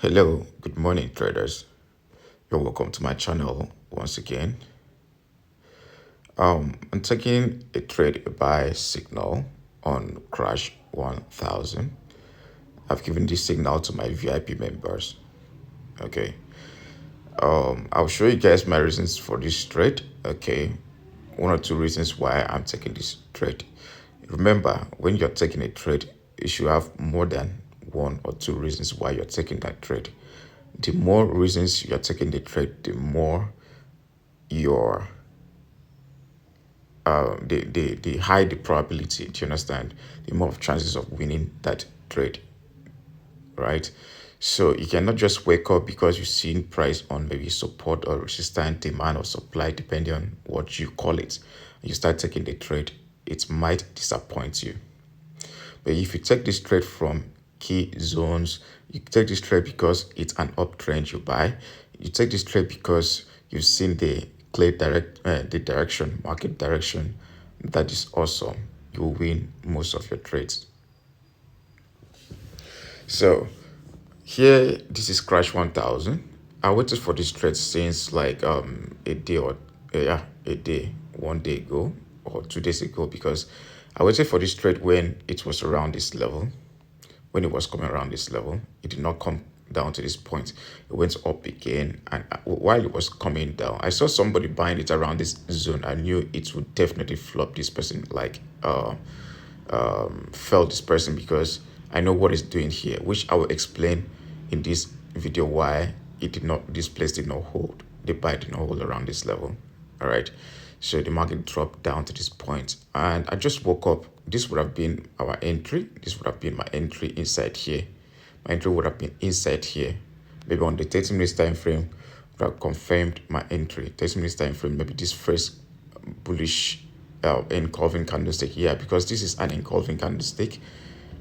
Hello, good morning, traders. You're welcome to my channel once again. I'm taking a trade a buy signal on Crash 1000. I've given this signal to my VIP members. Okay. I'll show you guys my reasons for this trade. Okay. One or two reasons why I'm taking this trade. Remember, when you're taking a trade, you should have more than one or two reasons why you're taking that trade. The more reasons you're taking the trade, the more your the high the probability, do you understand? The more of chances of winning that trade, right? So you cannot just wake up because you've seen price on maybe support or resistance, demand or supply, depending on what you call it. You start taking the trade, it might disappoint you. But if you take this trade from key zones, you take this trade because it's an uptrend you buy. You take this trade because you've seen the clear the direction, market direction. That is awesome. You will win most of your trades. So here, this is Crash 1000. I waited for this trade since like a day or a day, 1 day ago or 2 days ago, because I waited for this trade when it was around this level. When it was coming around this level, it did not come down to this point. It went up again, and while it was coming down, I saw somebody buying it around this zone. I knew it would definitely flop this person, like fell this person, because I know what it's doing here, which I will explain in this video why it did not, this place did not hold, the buy did not hold around this level. All right, so the market dropped down to this point, and I just woke up. This would have been our entry. This would have been my entry inside here. My entry would have been inside here. Maybe on the 30 minutes time frame, would have confirmed my entry. 30 minutes time frame, maybe this first bullish engulfing candlestick. Yeah, because this is an engulfing candlestick.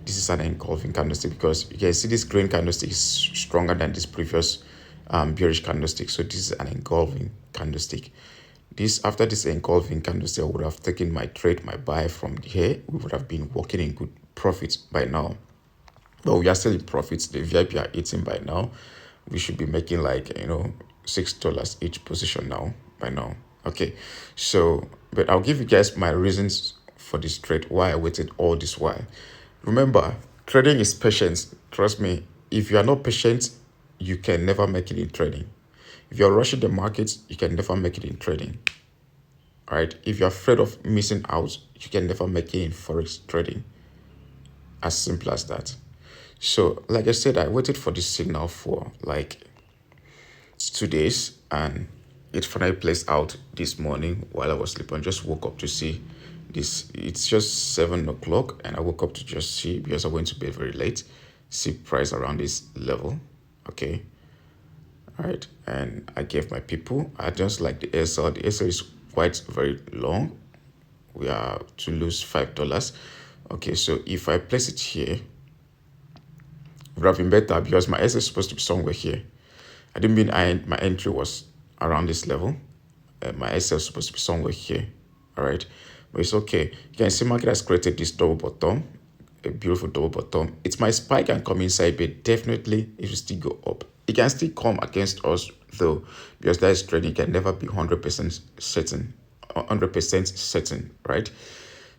This is an engulfing candlestick because you can see this green candlestick is stronger than this previous bearish candlestick. So this is an engulfing candlestick. This, after this engulfing candlestick, I would have taken my trade, my buy from here. We would have been working in good profits by now. But we are still in profits. The VIP are eating by now. We should be making like, $6 each position now by now. Okay. So, but I'll give you guys my reasons for this trade, why I waited all this while. Remember, trading is patience. Trust me, if you are not patient, you can never make it in trading. If you're rushing the markets, you can never make it in trading. All right. If you're afraid of missing out, you can never make it in forex trading. As simple as that. So, like I said, I waited for this signal for like 2 days, and it finally placed out this morning while I was sleeping. I just woke up to see this. It's just 7 o'clock, and I woke up to just see, because I went to bed very late, see price around this level. Okay. All right, and I gave my people. I just like the SL. The SL is quite very long. We are to lose $5. Okay, so if I place it here, it would have been better because my SL is supposed to be somewhere here. I didn't mean my entry was around this level. My SL is supposed to be somewhere here. All right, but it's okay. You can see market has created this double bottom, a beautiful double bottom. It might spike and come inside, but definitely it will still go up. It can still come against us though, because that is trading, can never be 100% certain, 100% certain, right?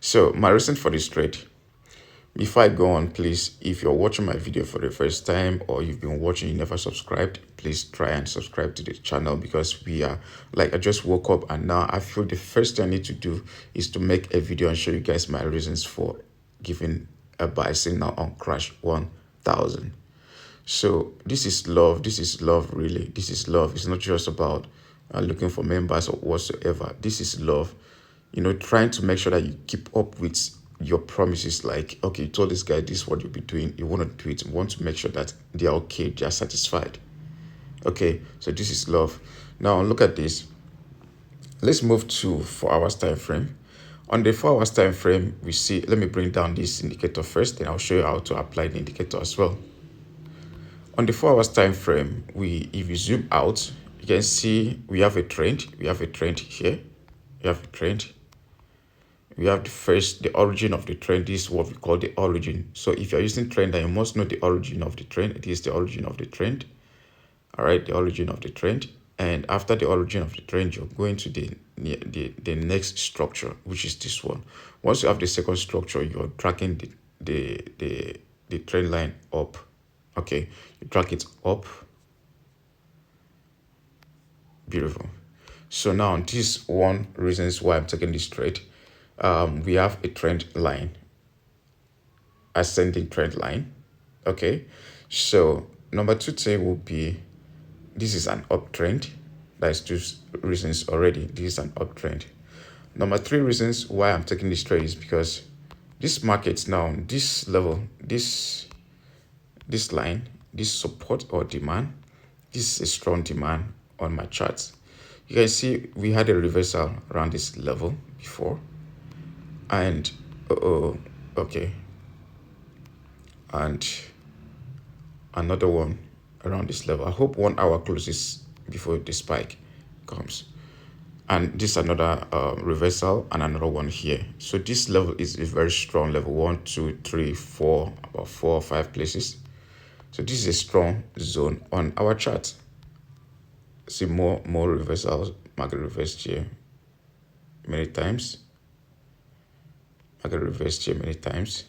So my reason for this trade, before I go on, please, if you're watching my video for the first time or you've been watching, you never subscribed, please try and subscribe to the channel, because we are, like, I just woke up and now I feel the first thing I need to do is to make a video and show you guys my reasons for giving a buy signal on Crash 1000. So this is love. This is love, really. This is love. It's not just about looking for members or whatsoever. This is love. Trying to make sure that you keep up with your promises. Like, okay, you told this guy this is what you'll be doing. You want to do it. You want to make sure that they're okay. They're satisfied. Okay, so this is love. Now look at this. Let's move to 4 hours time frame. On the 4 hours time frame, we see, let me bring down this indicator first, then I'll show you how to apply the indicator as well. On the 4 hours time frame, if you zoom out, you can see we have a trend. We have a trend here. We have a trend. we have the origin of the trend. This is what we call the origin. So if you're using trend, then you must know the origin of the trend. It is the origin of the trend. All right, the origin of the trend. And after the origin of the trend, you're going to the next structure, which is this one. Once you have the second structure, you're tracking the trend line up. Okay, you track it up. Beautiful. So now this one reasons why I'm taking this trade. We have a trend line, ascending trend line. Okay, so number 2 thing will be, this is an uptrend. That's 2 reasons already. This is an uptrend. Number 3 reasons why I'm taking this trade is because this market now, this level, this line, this support or demand, this is a strong demand on my charts. You can see we had a reversal around this level before, and okay, and another one around this level. I hope 1 hour closes before the spike comes, and this another reversal and another one here. So this level is a very strong level. 1, 2, 3, 4, about 4 or 5 places. So this is a strong zone on our chart. See more reversals. Market reversed here many times. Market reversed here many times.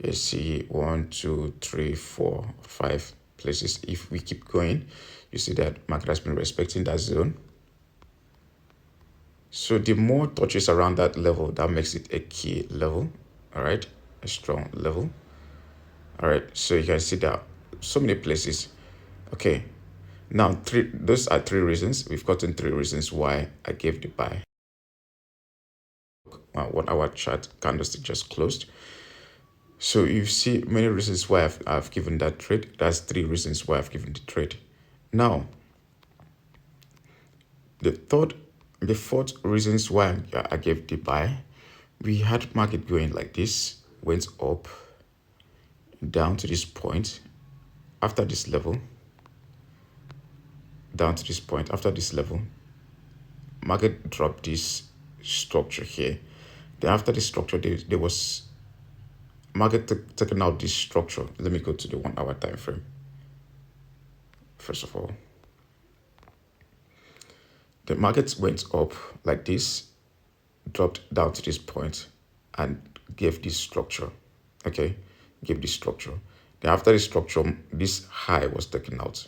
You see 1, 2, 3, 4, 5 places. If we keep going, you see that market has been respecting that zone. So the more touches around that level, that makes it a key level. All right, a strong level. All right, so you can see that so many places. Okay, now those are 3 reasons. We've gotten 3 reasons why I gave the buy. 1 hour chart candlestick just closed. So you see many reasons why I've given that trade. That's 3 reasons why I've given the trade. Now, the 4th reasons why I gave the buy, we had market going like this, went up, down to this point, after this level, down to this point, after this level, market dropped this structure here. Then after this structure, there was market taking out this structure. Let me go to the 1 hour time frame. First of all, the market went up like this, dropped down to this point, and gave this structure. Okay, gave this structure. Then after this structure, this high was taken out.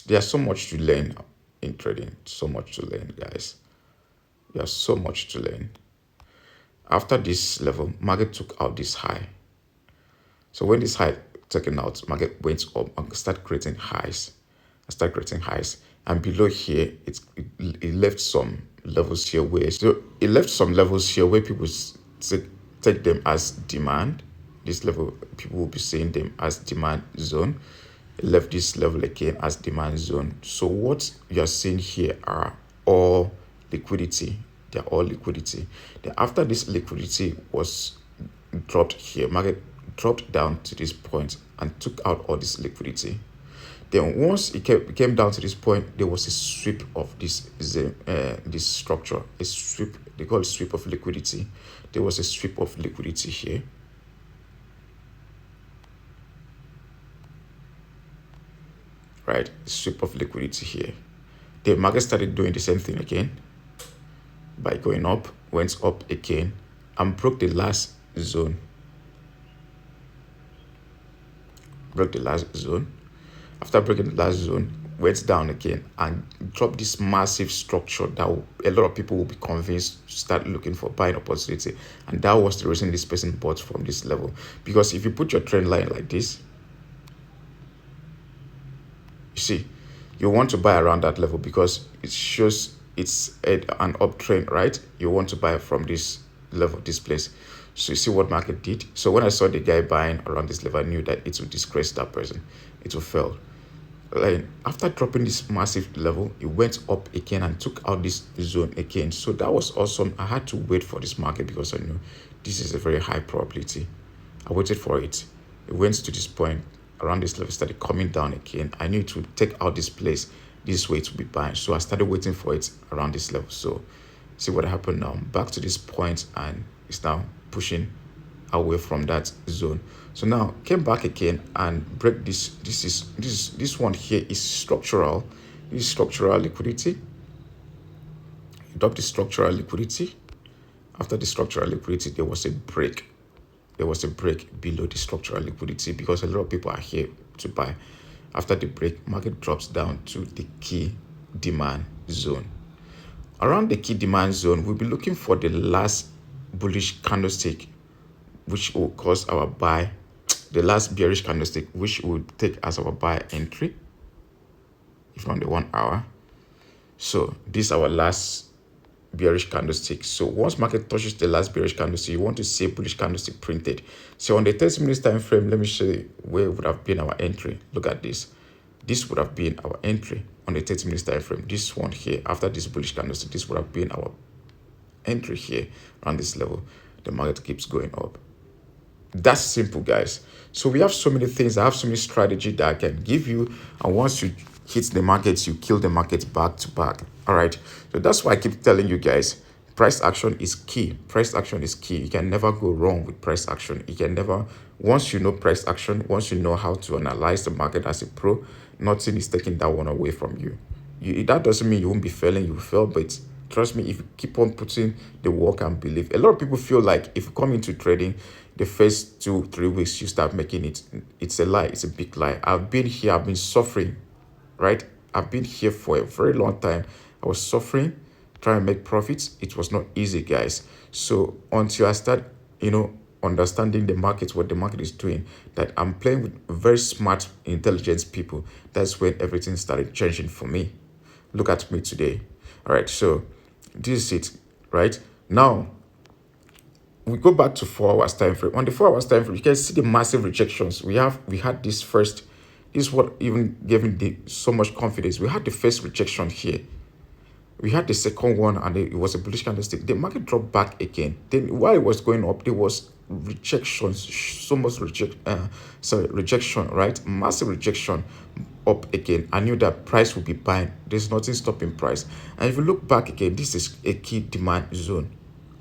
There's so much to learn in trading. So much to learn, guys. There's so much to learn. After this level, market took out this high. So when this high taken out, market went up and started creating highs. And below here, it left some levels here where people take them as demand. This level, people will be seeing them as demand zone. It left this level again as demand zone. So what you are seeing here are all liquidity. They're all liquidity. Then after this liquidity was dropped here, market dropped down to this point and took out all this liquidity. Then once it came down to this point, there was a sweep of this structure, a sweep. They call it sweep of liquidity. There was a sweep of liquidity here. Right, sweep of liquidity here. The market started doing the same thing again by going up, went up again, and broke the last zone. After breaking the last zone, went down again and dropped this massive structure that a lot of people will be convinced to start looking for buying opportunity. And that was the reason this person bought from this level. Because if you put your trend line like this, you see, you want to buy around that level because it shows it's an uptrend, right? You want to buy from this level, this place. So you see what market did. So when I saw the guy buying around this level, I knew that it would disgrace that person. It will fail. Like after dropping this massive level, it went up again and took out this zone again. So that was awesome. I had to wait for this market because I knew this is a very high probability. I waited for it. It went to this point around this level, started coming down again. I knew it would take out this place this way to be buying. So I started waiting for it around this level. So see what happened now. Back to this point, and it's now pushing away from that zone. So now came back again and break this. This one here is structural. This is structural liquidity. Drop the structural liquidity. After the structural liquidity, there was a break. There was a break below the structural liquidity because a lot of people are here to buy. After the break, market drops down to the key demand zone. Around the key demand zone, we'll be looking for the last bullish candlestick, which will cause our buy, the last bearish candlestick, which will take as our buy entry, if on the 1 hour. So this is our last bearish candlestick. So once market touches the last bearish candlestick, you want to see a bullish candlestick printed. So on the 30 minutes time frame, let me show you where would have been our entry. Look at this. This would have been our entry on the 30 minutes time frame. This one here, after this bullish candlestick, this would have been our entry here around this level. The market keeps going up. That's simple, guys. So we have so many things. I have so many strategy that I can give you, and once you hit the markets, you kill the market back to back. All right. So that's why I keep telling you guys, price action is key. Price action is key. You can never go wrong with price action. You can never, once you know price action, once you know how to analyze the market as a pro, nothing is taking that one away from you. That doesn't mean you won't be failing. You will fail, but trust me, if you keep on putting the work and belief, a lot of people feel like if you come into trading, the first 2-3 weeks you start making it. It's a lie. It's a big lie. I've been here. I've been suffering, right? I've been here for a very long time. I was suffering, trying to make profits. It was not easy, guys. So until I start, understanding the market, what the market is doing, that I'm playing with very smart, intelligent people, that's when everything started changing for me. Look at me today. All right, so this is it, right? Now, we go back to 4 hours time frame. On the 4 hours time frame, you can see the massive rejections. We had this first, this is what even gave me so much confidence. We had the first rejection here. We had the second one, and it was a bullish candlestick. The market dropped back again. Then while it was going up, there was rejections, so much rejection, right? Massive rejection up again. I knew that price would be buying. There's nothing stopping price. And if you look back again, this is a key demand zone.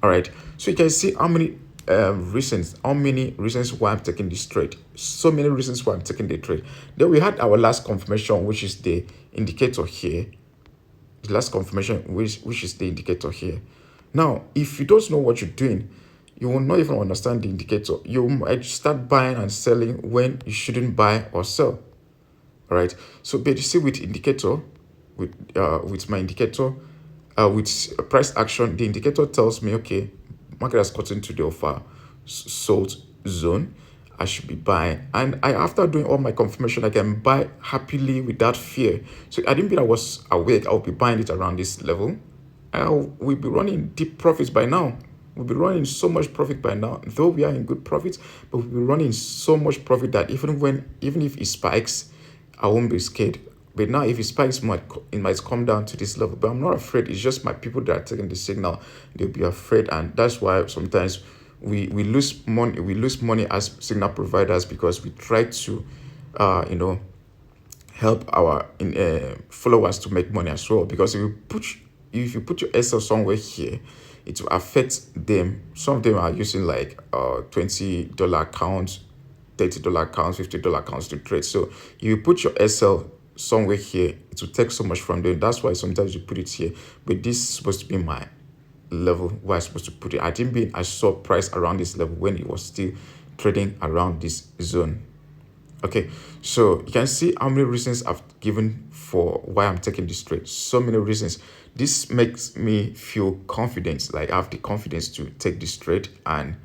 All right. So you can see how many reasons why I'm taking this trade. So many reasons why I'm taking the trade. Then we had our last confirmation, which is the indicator here. The last confirmation, which is the indicator here. Now, if you don't know what you're doing, you will not even understand the indicator. You might start buying and selling when you shouldn't buy or sell. All right. So, but you see, with indicator, with my indicator, with price action, the indicator tells me, okay, market has gotten to the offer sold zone. I should be buying, and after doing all my confirmation, I can buy happily without fear. So I didn't mean I was awake. I'll be buying it around this level. We'll be running deep profits by now. We'll be running so much profit by now, though we are in good profits, but we'll be running so much profit that even if it spikes, I won't be scared. But now if it spikes, it might come down to this level. But I'm not afraid. It's just my people that are taking the signal. They'll be afraid, and that's why sometimes we lose money. We lose money as signal providers because we try to, help our followers to make money as well. Because if you put your SL somewhere here, it will affect them. Some of them are using like $20 accounts, $30 accounts, $50 accounts to trade. So if you put your SL somewhere here, it will take so much from them. That's why sometimes you put it here. But this is supposed to be my level where I'm supposed to put it. I saw price around this level when it was still trading around this zone. Okay, so you can see how many reasons I've given for why I'm taking this trade. So many reasons. This makes me feel confident. Like I have the confidence to take this trade, and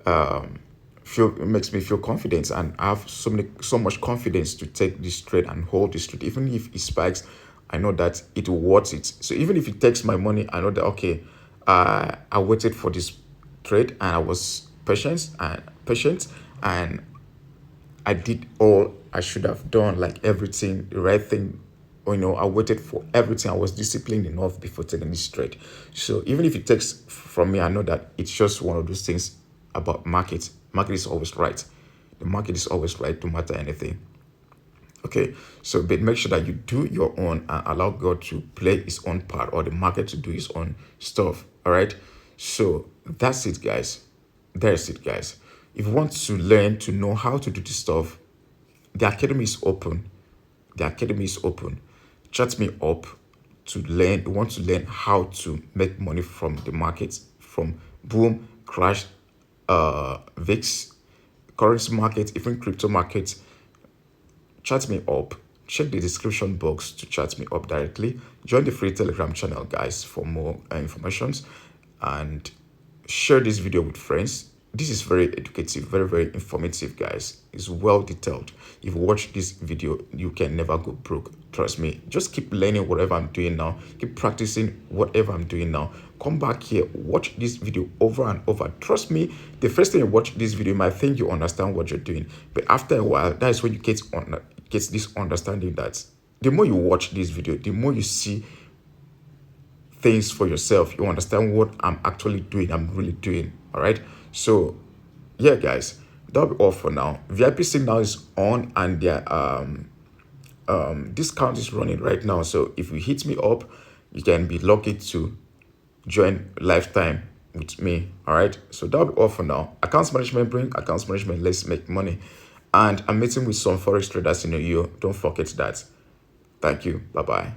it makes me feel confident, and I have so much confidence to take this trade and hold this trade. Even if it spikes, I know that it will worth it. So even if it takes my money, I know that okay, I waited for this trade and I was patient, and I did all I should have done, like everything, the right thing. I waited for everything. I was disciplined enough before taking this trade. So even if it takes from me, I know that it's just one of those things about market. Market is always right. The market is always right, no matter anything. Okay, so but make sure that you do your own and allow God to play his own part, or the market to do his own stuff. All right. So that's it, guys. That's it, guys. If you want to learn to know how to do this stuff, the academy is open. The academy is open. Chat me up to learn. You want to learn how to make money from the markets, from boom, crash, VIX, currency market, even crypto markets. Chat me up. Check the description box to chat me up directly. Join the free Telegram channel, guys, for more informations, and share this video with friends. This is very educative, very, very informative, guys. It's well detailed. If you watch this video, you can never go broke. Trust me. Just keep learning whatever I'm doing now. Keep practicing whatever I'm doing now. Come back here, watch this video over and over. Trust me, the first time you watch this video, you might think you understand what you're doing. But after a while, that is when you get this understanding that the more you watch this video, the more you see things for yourself. You understand what I'm actually doing, I'm really doing. All right. So yeah, guys, that'll be all for now. VIP signal is on, and their discount is running right now. So if you hit me up, you can be lucky to join lifetime with me. All right. So that'll be all for now. Accounts management, bring accounts management, let's make money. And I'm meeting with some forex traders in a year. Don't forget that. Thank you. Bye bye.